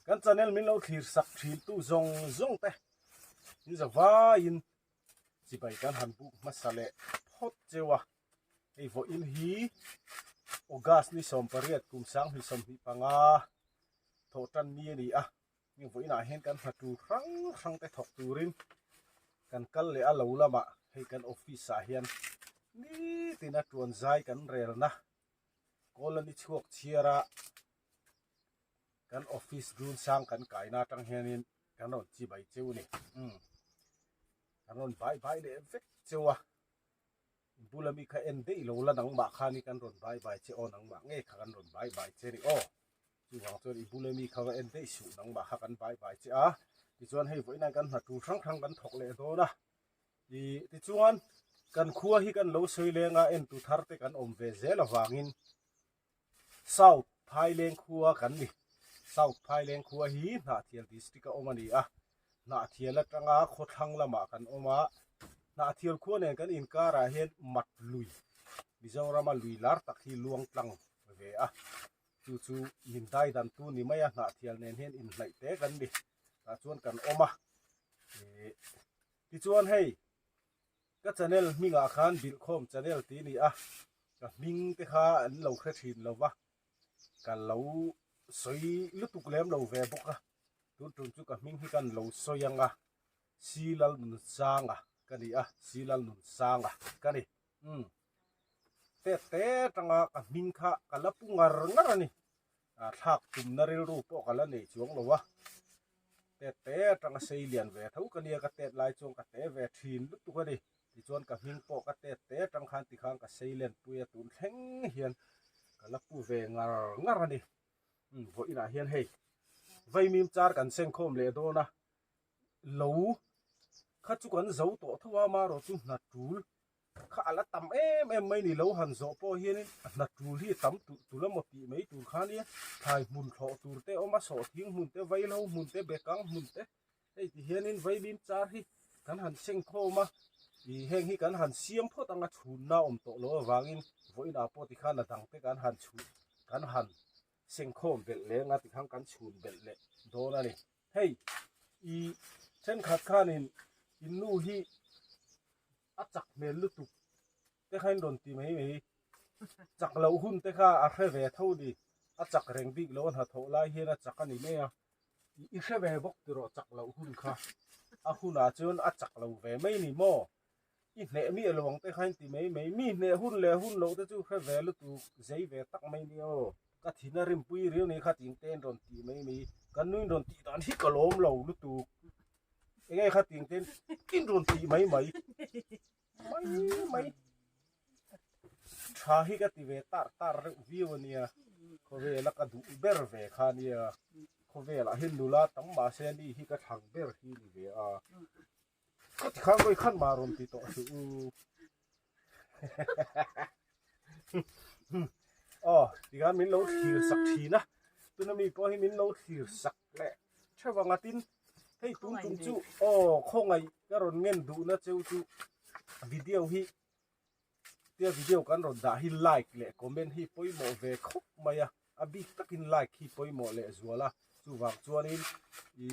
kan channel min lo thlir sak thil tu zong zong te in zawa in chi bai kan han bu masale phot chewa ei vo in hi August ni som pariat kum sang hi som hi panga tho tan ni ni a ni vo ina hen kan hatu rang rang te thok turin kan kal le a lo lama hei kan office a hian ni tina tuan zai kan rel na kolani chuak chiara kan office gun sang kan kaina tang hianin kan on chi bai cheu ni kan on bai le vek chewa bulami kha en dei lo la nang ma khani kan ron bai che on nang ma nge kha kan ron bai che ri o chu wang chu ri bulami kha en dei su nang ma kha kan bai che a ti chuan hei voina kan na tu thang thang kan thok le do na ti chuan kan khuwa hi kan lo soi lenga en tu thar te kan om ve zel awangin south thailand khuwa kan ni south thailand khuwa hi na thial district a omani a na thial atanga khothang lama kan oma na thial khuwa nen kan inkara hen mat lui mizorama lui lar tak hi luang tlang ve a chu min dai dan tu ni maya na thial nen hen in hlai te kan ni ta chuan kan oma ti chuan hei ka channel minga khan bil khom channel ti ni a ka ming te kha an lo khre thin lo wa ka lo soi lutuk lem lo ve boka tun chu ka ming hi kan lo soyanga silal nun sanga kani a silal nun sanga kani te tanga ka ming kha kala pungar ngarani a thak tum naril ru po kala nei chuang lo wa te tanga seilian ve thau kania ka te lai chong ka te ve thin lutuk ani ti chuan ka ming po ka te tang khan ti khang ka seilian puya tun thleng hian kala pu ve ngar ani vo ina hian hei vai mim char kan seng khom le do na lo kha chu kan zo to thawa ma ro chu na tul kha ala tam em mai ni lo han zo po hian na tul hi tam tu la mo pi mai tur khan ni thai mun tho tur te oma so thing mun te vai lo mun te bekang mun te ei ti hian in vai mim char hi kan han seng khoma i heng hi kan han siam pho tanga chhun na om to lo wangin vo ina po ti khan na dang te kan han chu kan han seng khom bel le nga ti khang kan chhun bel le do na ni hei i chen khat khanin in nu hi achak mel lutu te khain don ti mai chak lo hun te kha a hre ve tho di achak reng big lo ha tho lai hi na chak ani me a i hre ve bok ti ro chak lo hun kha a huna chon achak lo ve mai ni mo i hne mi lawang te khain ti mai mi hne hun le hun lo te chu hre ve lutu zei ve tak mai ni o ka thina rim pui riu ni kha ting ten ron ti mai kan nuin ron ti dan hi kalom lo lutu enge kha ting ten kin ron ti mai tha hi ka ti ve tar view nia ko ve la ka du ber ve kha nia ko ve la hin nula tam ma se ni hi ka thang ber hi ni ve a ka ti khang koi khan ma ron ti to su ti gan min lo thir sak thi na tu na mi po hi min lo thir sak le thawanga tin hei tum chu khongai ka ron ngen du na cheu chu video hi tia video kan ron da hi like le comment hi poimo ve khop maya abi takin like hi poimo le zuala chu wang chuanin i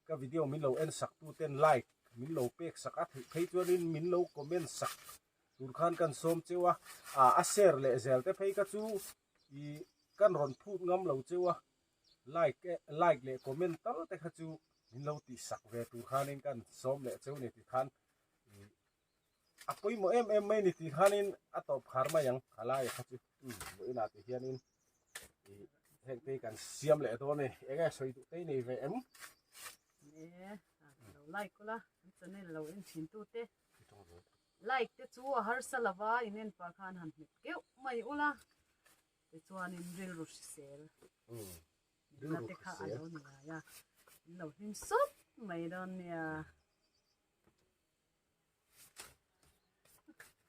ka video min lo en sak tu ten like min lo pek sak a thei chuanin min lo comment sak tur khan kan som chewa a share le zel te phei ka chu i kan ron phut ngam lo chewa like le comment tal te kha chu min lo ti sak ve tur khanin kan som le cheu ni ti khan apoi mo em mai ni ti khanin atop kharma yang khala ya khachu ina ti hianin heng te kan siam le do ne ega soi tu te nei ve em lo like kola channel lo en thin tu te like te chu har salawa inen pa khan han hit keu mai ula te chuan in ril ru sel la te kha alo ni ya lo him sop mai don ya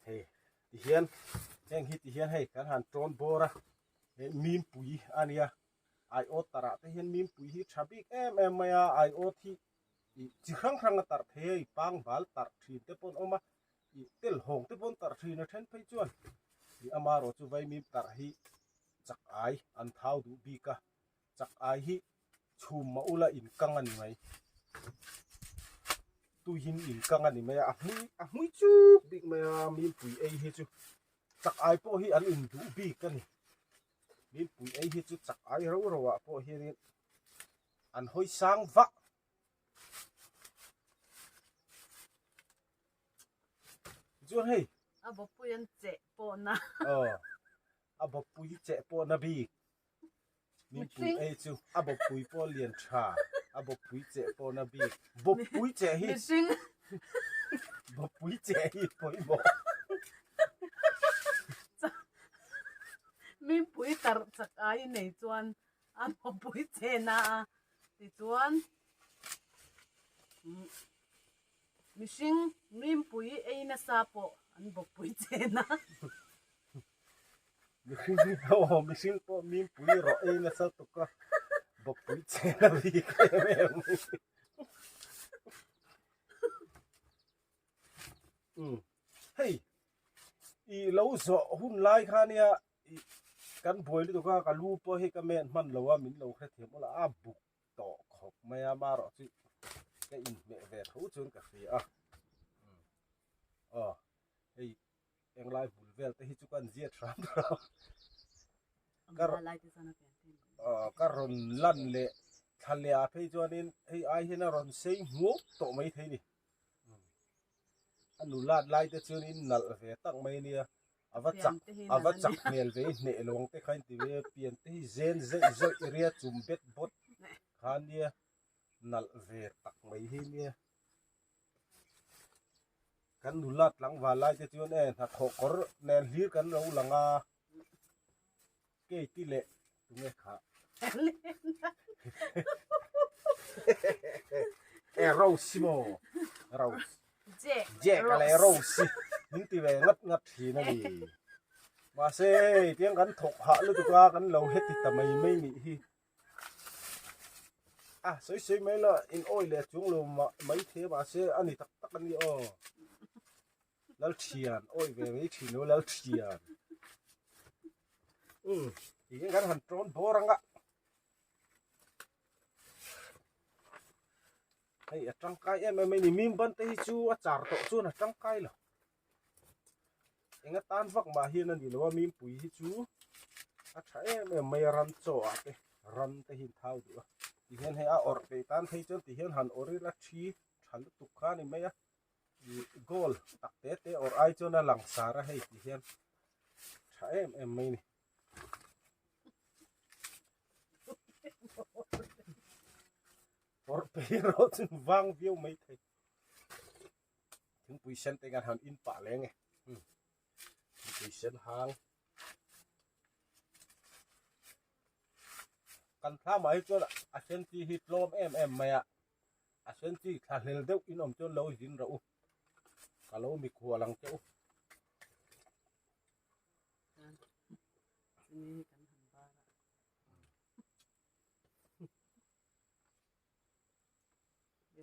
hey ti hian heng hi ti hian hei kan han tron bora mim pui ania ai o tara te hian mim pui hi thabik em maya ai o thi chi khrang tar thei pang bal tar thin te pon oma i tel hong te pon tar thin a then phei chuan i amaro chu vai mim tar hi chak ai an thau du bika chak ai hi chum ma ula in kang ani mai tu hin in kang ani mai a hui chu big mai min pui ei hi chu chak ai po hi an in du bi ka ni min pui ei hi chu chak ai ro ro wa po hi ni an hoi sang va chuan hei a bo puyan che po na a bo pui che po na bi min pui ei chu a bo pui po lian tha a bo pui che po na bi bo pui che hi mi sing bo pui che hi poi bo min pui tar chak ai nei chuan a bo pui che na ti chuan mi sing min pui ei na sa po an bo pui che na mi sin po min pui ro ei na sa to ka bo pui che na bi ka me hey i lo zo hun lai kha nia kan boi li to ka lu po he ka men man lo wa min lo kha them ola a buk to khop maya ma ro chi cái in mẹ về thấu chôn cà phê hey em lại vùi về tới khi chú con giếtram rồi cái ron lăn lệ thằng lệ phải cho nên hey ai hiện nay ron xây ngốc tổ mấy thế này anh nụ lạt lại tới cho nên nợ về tặng mấy nia à vắt chặt nền về nệ long tới khai thì về biển tới gen dậy dậy ria chùm bết bốt khan nia nal về tắc mấy hi nia kan nulat lang walai te chuan en ha thokor nen hlir kan ro langa ke ti le tunge kha e rosimo rose je ka le rose nin ti ve ngat ngat thi na ni ma se tiang kan thok ha lu tu ka kan lo het ti tamai mai ni hi soi soi mấy là in oil là chúng luôn mà mấy thế mà sẽ anh ấy tắc tắc anh ấy lal chian oi về mấy thì nó lal chian thì cái gắn hẳn trốn bố răng ạ hay ở trong cái em mấy này mìm bận tới chú chả tổ chú là trong cái là anh ấy tan vắc mà hiền anh nó mìm bùi chú chả em mấy rắn chỗ cái rắn tới hình thao được thì hiện hay ở cái tan thấy cho thì hiện hẳn ở đây là chi hẳn tục khá này mấy á goal đặc tế tế ở ai cho nó lằng xả ra hay thì hiện chả em mấy này ở bây giờ thì vang view mấy thầy chúng tôi xem tên hẳn in bả lên nghe tôi xem hàng kan tha mai cho là asenti hit lom em maya asenti tha hel deu inom cho lo jin ro kalau mi khu lang cheu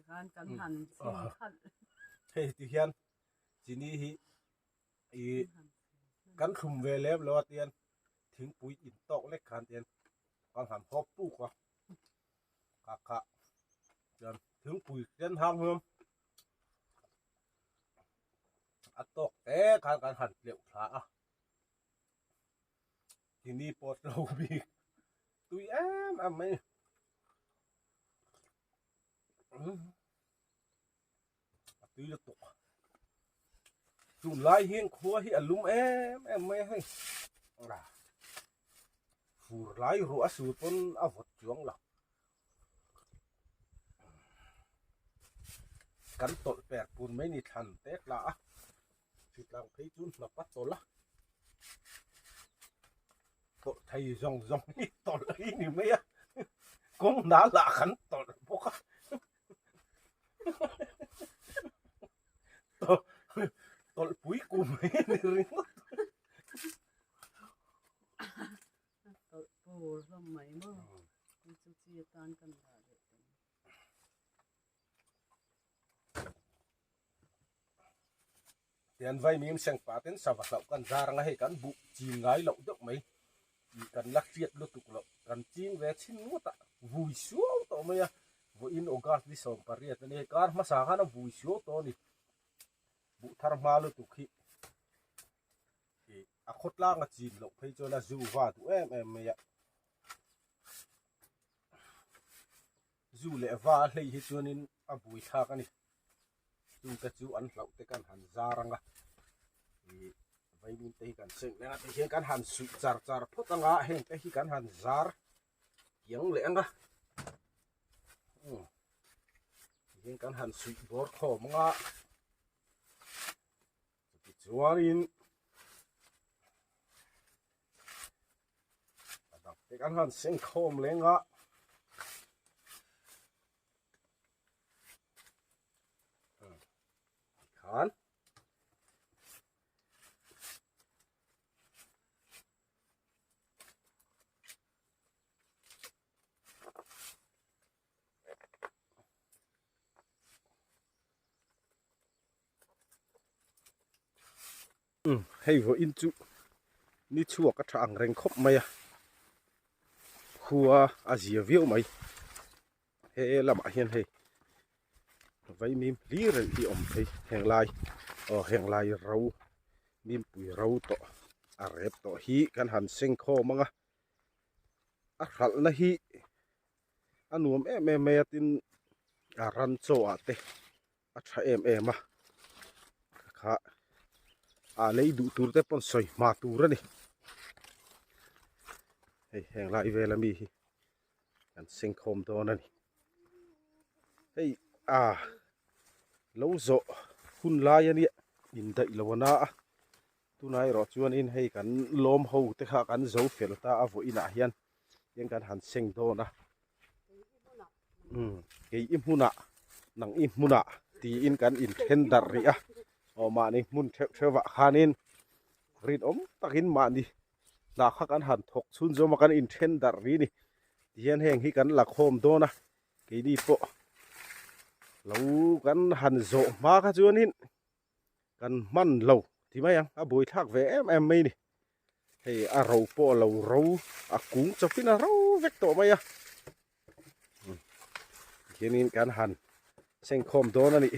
kan han sin khat thế thì hiền chỉ ni hi kan khum về lép lo tiền thính bụi in tอกlek khan tiền con hàm hộp pu quá cả rồi thính bụi trên hang hương tอกté kan hẳn liệu thả thì ni bọt đầu bị tui em mấy tui là tục chun lai hiên khua hi alum em mấy hay phù lái rùa sụt con vật chuông là cắn tội bẹt bùn mấy nịt hẳn tết là thịt làm thấy chun là bắt tội là tội thầy dòng ít tội ấy thì mấy á cũng đã là khắn tội bốc tội búi của mấy người rồi mấy mơ tôi chia tan cần là tiền vay miếng sang phá tiền sao vật lậu cần ra ngay cán bụ chìm ngái lậu dốc mấy cần lắc việt luôn tục lậu cần chim về xin mua tạ vùi xuống mày à vô in ogas đi sòng pariat này car mà sáng nó bùi xíu to nè bụ thar malu tu khi a khốt lang a chín lộc thấy cho là du va tu em mày ạ du lệ va lấy hết cho nên a bùi thạc anh du cái chú ăn lộc tới căn hàn ra răng à vậy mình thấy căn sinh lẽ thì hiện căn hàn sụt char char phốt tăng à hiện cái căn hàn jar tiếng lẽ à hiện căn hàn sụt bor khom ngã chuanin cái căn hàn sinh khom lên ngã khán hay vô in chú ni chua cái trạng rèn khóc mày à khua Asia viu mày he làm hiền he vậy mìm lý rồi đi om thấy hẹn lai rau mìm bùi rau to rep to hi kan han seng kho manga khal na hi anuam em tin ran cho ate tha em à kha lấy đủ tur te pon soi ma tur ni hẹn lai về là mi kan seng khom to na ni hey lâu zo hun lai ani in dai lo na tu nai ro chuan in hei kan lom ho te kha kan zo fel ta avo ina hian yang kan han seng do na ke imhuna nang imhuna ti in kan in then dar ri a o ma ni mun thewa khanin rin takin ma ni na kha kan han thok chun zo ma kan in then dar ri ni hian heng hi kan la khom do na ke ni po lâu kan han zo ma kha chuan in kan man lo thì mấy anh bùi thác về em mày nè thì rau po lầu rau cúng cho pin rau vét tổ mày à khi nên can hành sen khom đó nè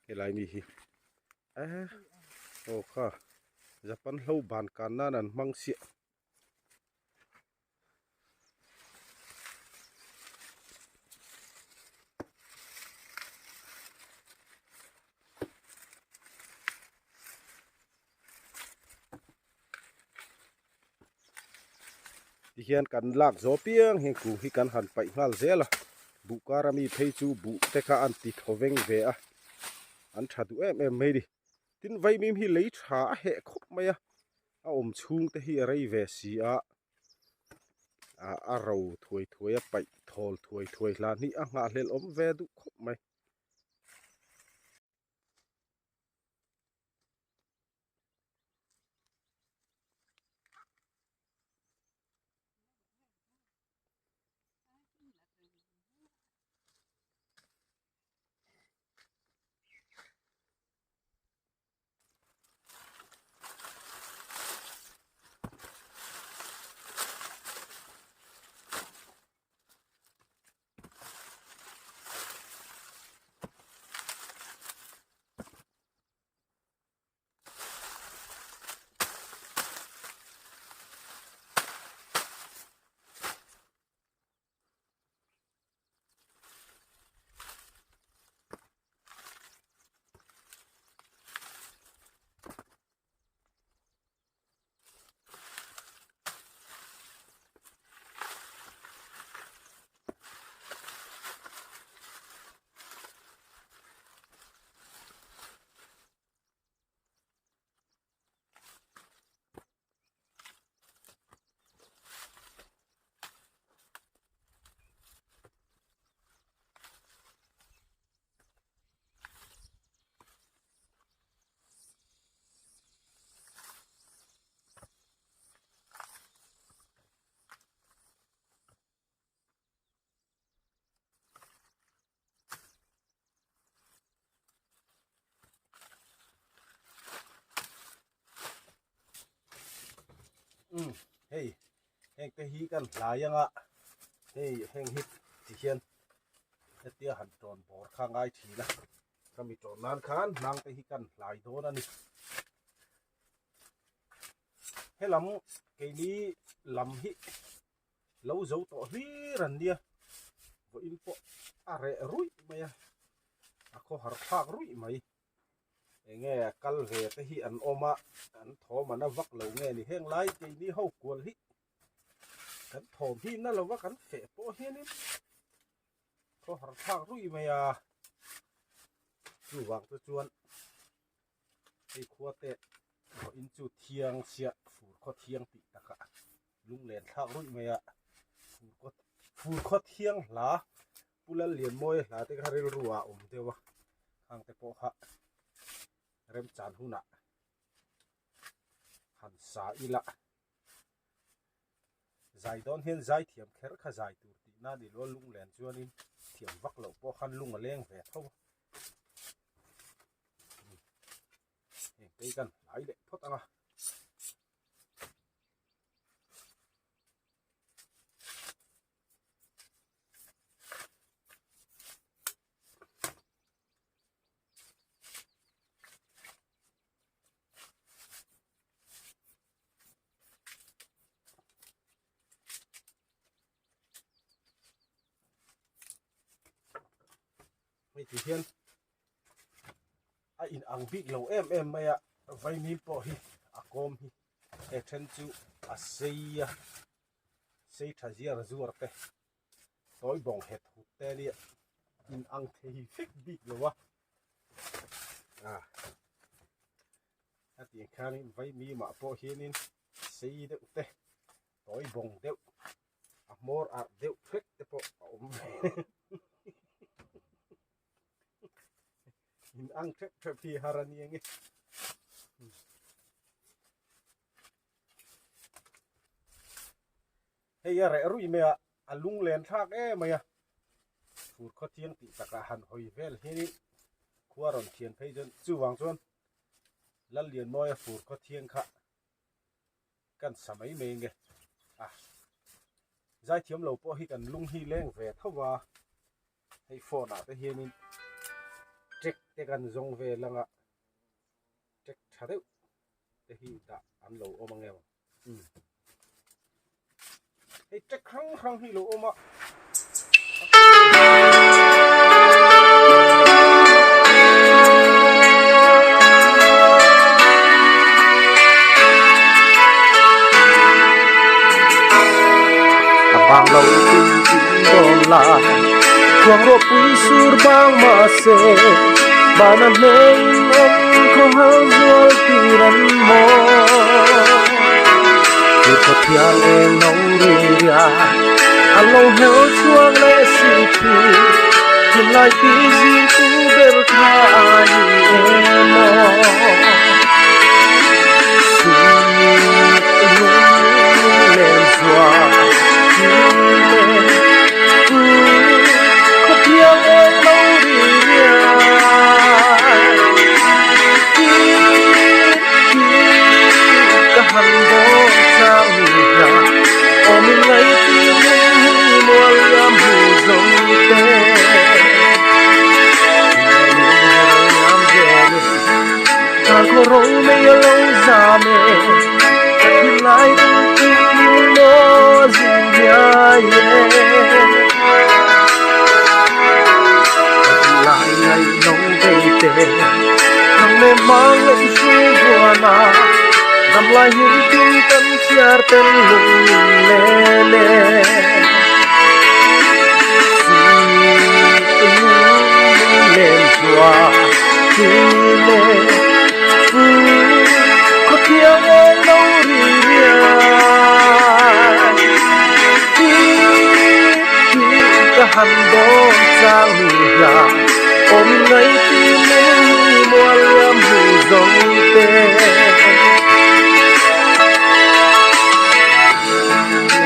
cái lại mi hi ok Japan lâu bàn can na nan mang xịa thì hiện cần lạc gió pieng hiện cũ khi cần hẳn phải ngal dễ là bụ karami thấy chú bụ te ka an tịt hồ veng về à an chặt tụ em mấy đi tin vay mìm hi lấy trả hệ khóc mày à chung te hi rây về xì rầu thuê bậy thol thuê là ni ngã lên về tụ khóc mày hey heng te hi kan layanga hey heng hit ti hian tia han ton bor kha ngai thila kami ton nan khan nang te hi kan lai don ani helam ke ni lam hi lo zo to hi ran dia vo in po are rui maya ako har phak rui mai nghe kal ve te hi an oma an tho mana vak lo nge ni heng lai ke ni ho kwal hi kan thom hi na lo wa kan fe po hi ni ko har phak rui maya chu wang tu chuan ei khuate in chu thiang sia fur kho thiang ti taka lung len thak rui maya fur kho thiang la pulal lian moi la te kharil ruwa dewa hang te po kha rem chan huna han sa ila zai don hen zai thiam kher kha zai tur ti na ni lo lung len chuanin thiam vak lo po khan lung a leng ve tho cái cần lấy để thoát ra mấy chị hiên in ang big lo em maya vai mi po hi akom hi e then chu a sei thazia zuar te toy bong het hu te ni in ang the hi fik big lo wa ati khan vai mi ma po hi nin sei de te toy bong deu amor a deu fik te po in ang trep phi harani nge hey ya re rui me a lung len thak e maya fur kho thiang ti taka han hoi vel hi ni khuaron thian phei jon chu wang chon lal lian moi fur kho thiang kha kan samai me nge zai thiam lo po hi kan lung hi leng ve thawa hei phone a te hianin trek te kan zong ve langa trek thadeu te hi da an lo o mangew hei trek khang hi lo oma bang lo tin don la quang ro pui sur bang ma se bana nein om ko hazol tiran mo ko thiang en no ri ya alo heo chuang le si thi tin lai ti ji tu ber kha ni mo su le zwa mang lên suy qua na nằm lại những tin tâm chia tên lùng lê lê lên xóa chi lê có tiếng em đâu đi cả hẳn đó sang ra ôm ngay tim mua liam hù dòng tê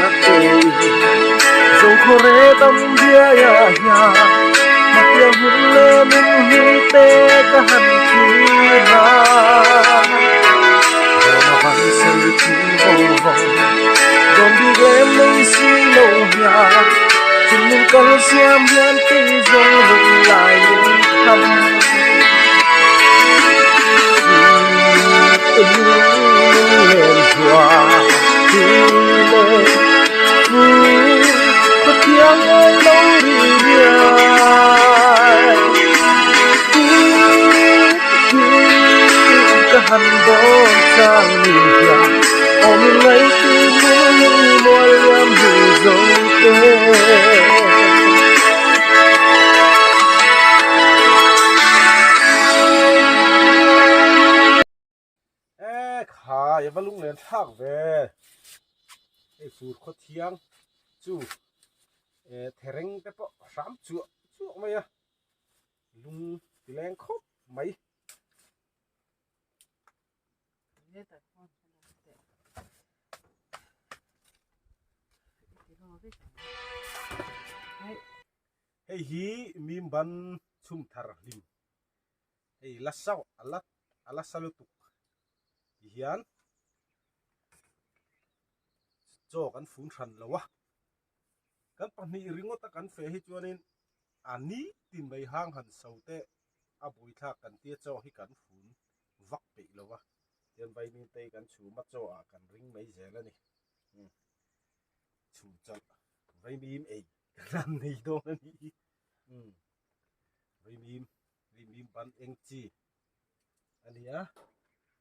nhắc tê dòng khô rê tâm bia ya ya mặt liam hùn lê mình hi tê cả hẳn chi ra đồ mà văn xây chi vô vòng xiêm hiên tí dông rụng lại những thăm lên hòa thì lên vui có tiếng ơi lâu đi cả hẳn bốn sang mình ôm lấy tim mỗi em dù dấu tên khá ya ba lung len thak ve e fu kho thiang chu thereng te po ram chu chu mai ya lung tileng khop mai hei hi mim ban chum thar lim hei la saw ala salutuk hian cho kan phun than lawa kan pahni ringot ta kan fe hi chuanin ani tin mai hang han sote a bui tha kan tia cho hi kan phun vak pe lawa yan vai min te kan chu ma cho a kan ring mai zel ani chu chal vai mim ei ran nei do ani vai mim ban eng chi ania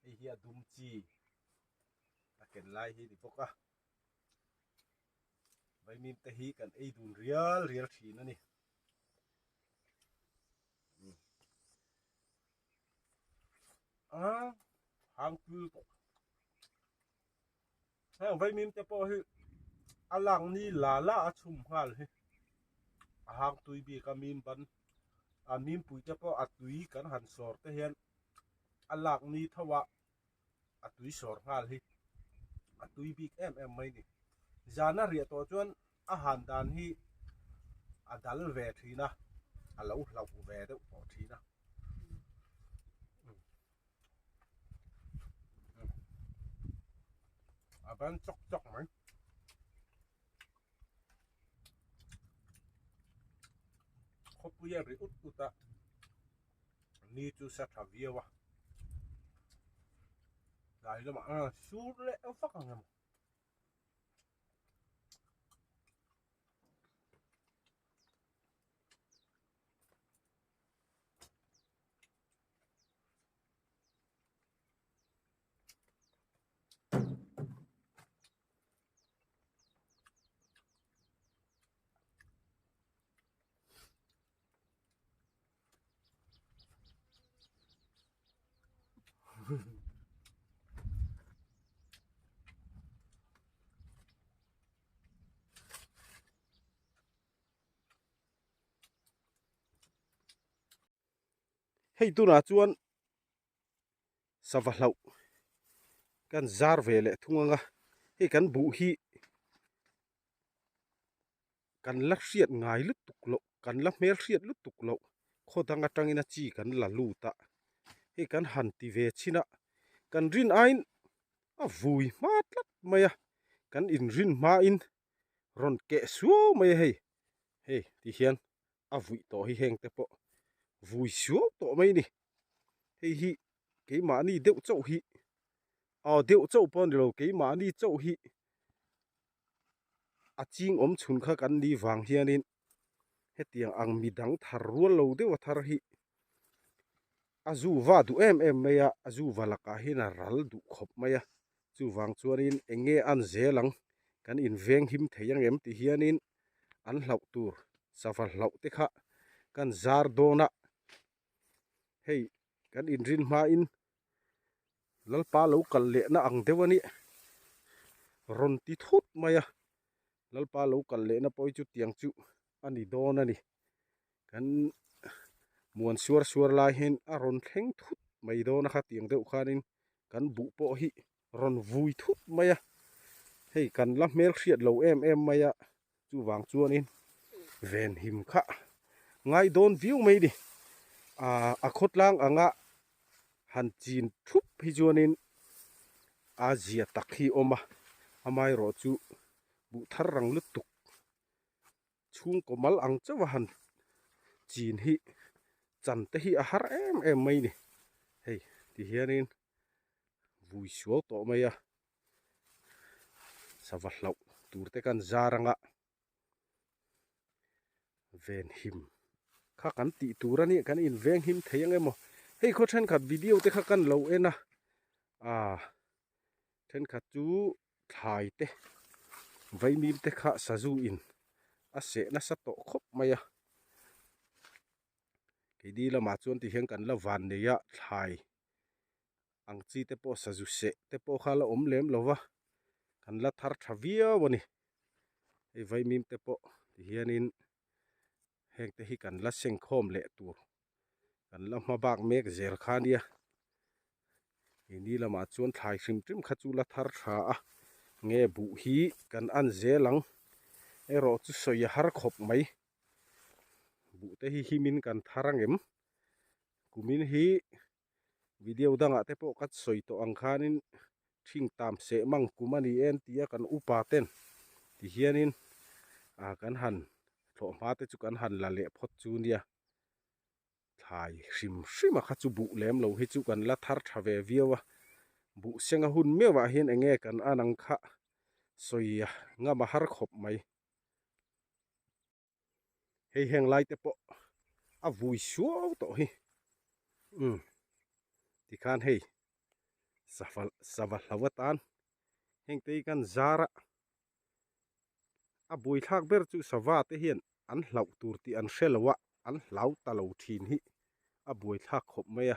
ei hi adum chi a ken lai hi di poka vai mim te hi kan ei dun rial thin ani hang pul ko hang vai mim te po hi alang ni la chum hal hi hang tui bi ka mim ban mim pui te po atui kan han sor te hian alak ni thawa atui sor hal hi atui bi em mai ni zana ria to chuan a han dan hi adal ve thina alo hlau ve de po thina aban chok mai khopuya ri uta ni chu sa thavia wa dai lo ma sur le fa ka ngam hei tu na chuan savahlau kan zar ve le thunganga hei kan bu hi kan la hriat ngai lut tuk lo kan la mel hriat lut tuk lo khodang atangina chi kan la lu ta hei kan han ti ve china kan rin ain a vui mat lat maya kan in rin ma in ron ke su mai hei ti hian a vui to hi heng te po vui su to mai ni hei hi ke ma ni deuh chau hi deuh chau pon lo ke ma ni chau hi a ching om chhun kha kan ni wang hianin hetiang ang midang thar rual lo deuh thar hi azu wa du em maya azu walaka hin a ral du khop maya chu wang chuanin enge an zelang kan in veng him theyang em ti hianin an hlau tur safal hlau te kha kan zar dona hei kan in rin ma in lalpa lo kal le na ang dewani ron ti thut maya lalpa lo kal le na poi chu tiang chu ani don ani kan muan suar lai hen a ron thleng thut mai do na kha tiang deuh khanin kan bu po hi ron vui thut maya hei kan la mel hriat lo em maya chu wang chuanin ven him kha ngai don view mai di a khotlang anga han chin thup hi chuanin a zia tak hi oma amai ro chu bu thar rang lut tuk chung có mal ang cho và hẳn chín hi chăn te hi a har em mai nè hey thì hiện nên vui số tổ mày à sa vật lậu tur te kan zaranga ven him khá cắn tị tu ra nè cắn in ven him thấy anh em mà hey khó trên khát video te khá cắn lâu em à trên khát chú thải te vậy mìm te khá sa du in à sẽ nó sát tổ khóc mày à cái đi là mà chuan thì hiện cắn là van này à thải ang chi te po sa du sẽ te po khá là lem lâu wa cắn là thar thavia vậy nè vậy mìm te po thì hiện in heng te hi kan la seng khom le tur kan la ma bak mek zel khania ini lama chuan thlai hrim trim kha chu la thar tha a nge bu hi kan an zelang ero chu soya har khop mai bu te hi himin kan tharangem kumin hi video danga te po kat soi to ang khanin thing tam se mang kumani en tia kan upa ten ti hianin a kan han tho ma te chu kan han la le phot chu nia thai hrim hrim a kha chu bu lem lo hi chu kan la thar tha ve viawa bu senga hun mewa hian enge kan anang kha soia nga ma har khop mai hei heng lai te po a vui suaw to hi ti khan hei saval lawatan heng te kan zara a bui thak ber chu sawa te hian an hlau tur ti an hrelowa an hlau ta lo thin hi a bui thak khop mai a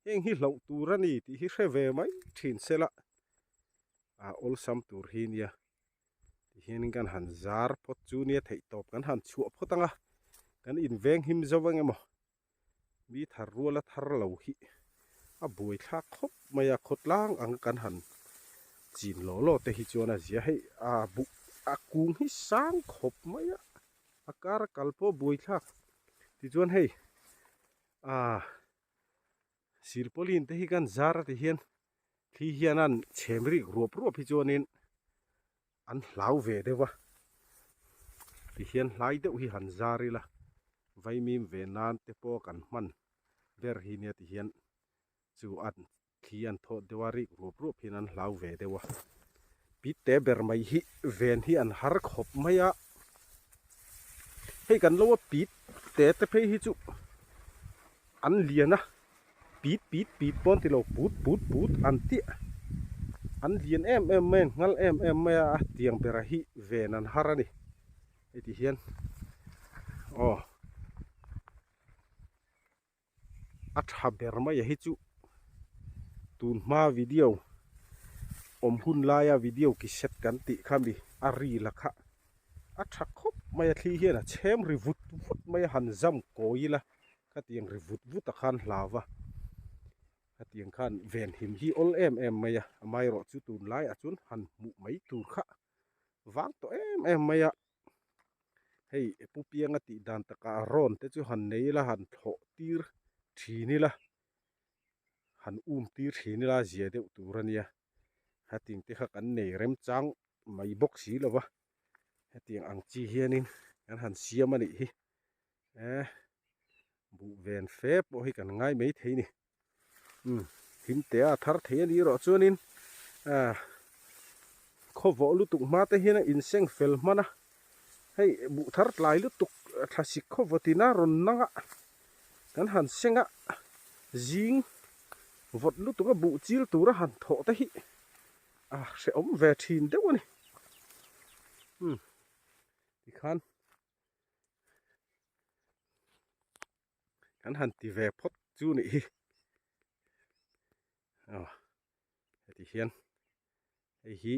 heng hi hlau tur ani ti hi hre mai thin sela a ol sam tur hi nia ti hian kan han zar phot chu nia thei top kan han chu photanga kan in veng him zawang emo mi thar ruala thar lo hi a bui thak khop maya khotlang ang kan han chin lo te hi chuan a zia hei a bu a kung hi sang khop maya a kar kalpo bui thak ti chuan hei a sirpolin te hi kan zara ti hian thi hian an chemri ruop hi chuanin an hlau ve dewa ti hian hlai deuh hi han zarila vaimim ve nan te po kan man ver hi nia ti hian chu an thian tho dewari ruop hin an hlau ve dewa pi te ber mai hi ven hi an har khop maya hei kan lowa pi te phei hi chu an liana pit pon ti lo put an ti an lian em men ngal em maya tiang bera hi ven an harani ti hian atha ber mai hi chu tun ma video om hun laya video ki set kan ti khami ari lakha atha khop mai thi hian a chem ri vut mai han zam koila ka tiang ri vut a khan hlawa ka tiang khan ven him hi ol em maya mai ro chu tun lai a chun han mu mai tur kha wang to em maya hei pupianga ti dan taka ron te chu han nei la han tho tir thini la han tir thini la zia deuh turania hating te kha kan nei rem chang mai bok si lowa hating ang chi hianin kan han siam ani hi bu ven fe po hi kan ngai mai theini him te a thar the ani ro chuanin khovo lutuk ma te hian in seng fel mana hei bu thar tlai lutuk thlasik khovotina ron nanga kan han senga jing vot lutuka bu chil tura han tho te hi se om ve thin deuh ani ti khan kan han ti ve phot chu ni hi ti hian hei hi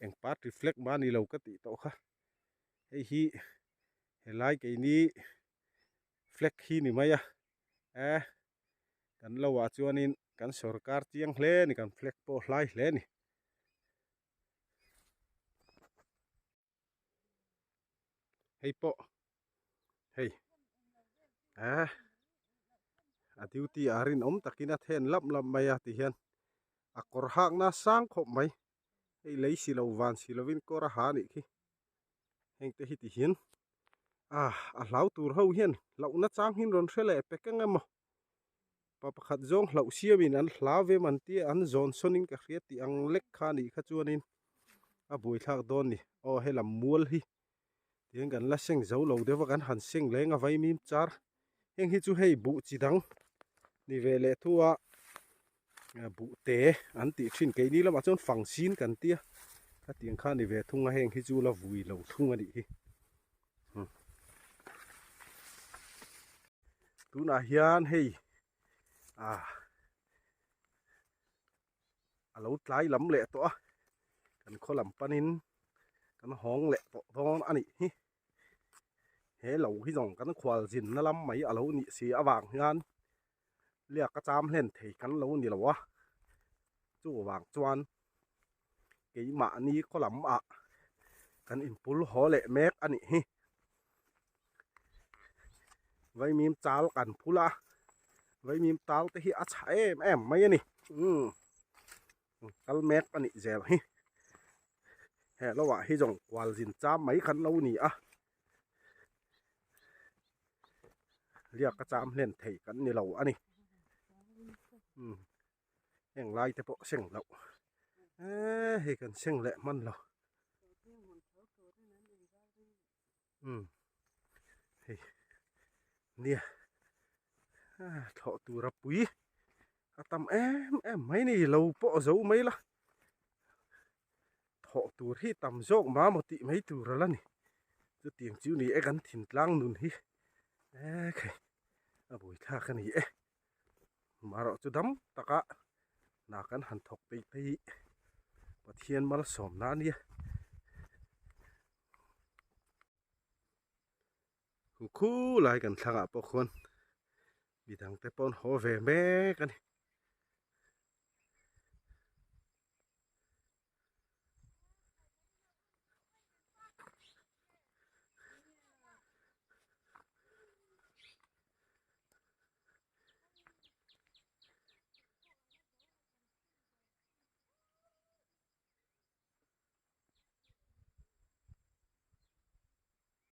eng pat reflect ma ni lo ka ti to kha hei hi helai ke ni fleck hi ni maya kan lo wa chuanin kan sarkar chiang hle ni kan fleck po hlai hle ni hei po hei a duty arin om takina then lam maya ti hian a kor hak na sang khop mai hei lei si lo van si lovin kor ha ni khi heng te hi ti hian a hlau tur ho hian lau na chang hin ron hrele pekeng emaw pa pakhat zawng hlau siamin an hla ve man tia an Johnsonin ka hriat ti ang lek kha ni kha chuanin a bui thlak dawn ni aw helam mual hi tiang kan la seng zo lo dewa kan han seng lenga vai mim char heng hi chu hei bu chidang ni ve le thua bu te an ti thin ke ni lama chon fang sin kan tia ka tiang kha ni ve thunga heng hi chu la vui lo thunga ni hi tuna hian hei alo tlai lam le to a kan kholam panin kan hong le to don ani hi he lo hi jong kan khwal jin na lam mai alo ni si awang hian lia ka cham hlen thei kan lo ni lawa chu wang chuan ke ma ni kholam a kan in pul ho le mek ani hi vai mim chal kan phula vai mim tal te hi a cha em mai ani kal mek ani zel hi he lawa hi jong kwal jin cham mai khan lo ni a lia ka cham hlen thei kan ni lo ani heng lai te po seng lo he kan seng le man lo hey nia thọ tu ra pui atam em mấy ni lâu po dấu mấy la thọ tu hi tam jok ma một tị mấy tu ra lani chu tiang chiu ni e kan thin tlang nun hi khay a bui tha kan hi e maro chu dam taka na kan han thok pe pe pathian mal som na nia khu lai kan thanga po khon bidang te pon ho ve me kan